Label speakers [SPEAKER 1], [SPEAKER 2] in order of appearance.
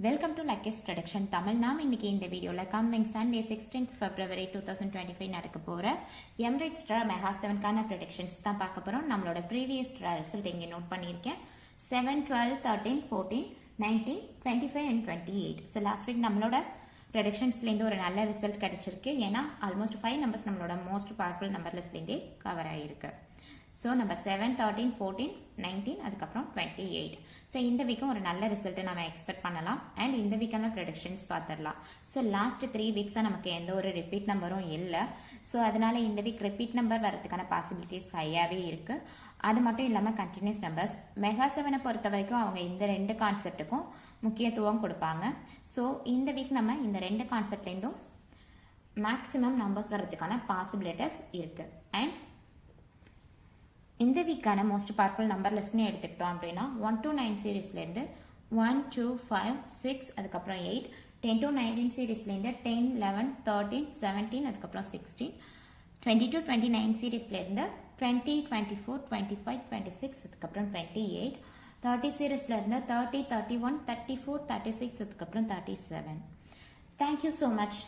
[SPEAKER 1] Welcome to லக்கேஸ் production Tamil. நாம் இன்னைக்கு இந்த வீடியோவில் கம்மிங் சண்டே 16th February 2025 நடக்க போகிற எம்ரைட் ஸ்டார் மெகா 7க்கான ப்ரொடக்ஷன்ஸ் தான் பார்க்க போகிறோம். நம்மளோட ப்ரீவியஸ் ரிசல்ட் இங்கே நோட் பண்ணியிருக்கேன். 7, 12, 13, 14, 19, 25 and 28. ஸோ லாஸ்ட் வீக் நம்மளோட ப்ரொடக்ஷன்ஸ்லேருந்து ஒரு நல்ல ரிசல்ட் கிடைச்சிருக்கு. ஏன்னா ஆல்மோஸ்ட் 5 நம்பர்ஸ் நம்மளோட மோஸ்ட் பவர்ஃபுல் நம்பர் லிஸ்ட்லேருந்தே கவர் ஆகிருக்கு. ஸோ நம்பர் 7, 13, 14, 19 அதுக்கப்புறம் 28. ஸோ இந்த வீக்கும் ஒரு நல்ல ரிசல்ட்டை நம்ம எக்ஸ்பெக்ட் பண்ணலாம். அண்ட் இந்த வீக்கான ப்ரொடக்ஷன்ஸ் பார்த்துடலாம். ஸோ லாஸ்ட் 3 வீக்ஸாக நமக்கு எந்த ஒரு ரிப்பீட் நம்பரும் இல்லை. ஸோ அதனால இந்த வீக் ரிப்பீட் நம்பர் வரதுக்கான பாசிபிலிட்டிஸ் ஹையாகவே இருக்கு. அது மட்டும் இல்லாமல் கண்டினியூஸ் நம்பர்ஸ் மெகா 7 பொறுத்த வரைக்கும் அவங்க இந்த 2 கான்செப்டுக்கும் முக்கியத்துவம் கொடுப்பாங்க. ஸோ இந்த வீக் நம்ம இந்த 2 கான்செப்ட்லேருந்தும் மேக்ஸிமம் நம்பர்ஸ் வரதுக்கான பாசிபிலிட்டிஸ் இருக்கு. அண்ட் இந்த வீக்கான மோஸ்ட் பவர்ஃபுல் நம்பர் லிஸ்ட்னு எடுத்துக்கிட்டோம் அப்படின்னா 1 to 9 சீரீஸ்லேருந்து 1, 2, 5, 6 அதுக்கப்புறம் 8, 10 to 19 சீரீஸ்லேருந்து 10, 11, 13, 17 அதுக்கப்புறம் 16, 20 to 29 சீரீஸ்லேருந்து 20, 24, 25, 26 அதுக்கப்புறம் 28, 30 சீரீஸ்லேருந்து 30, 31, 34, 36 அதுக்கப்புறம் 37. Thank you so much.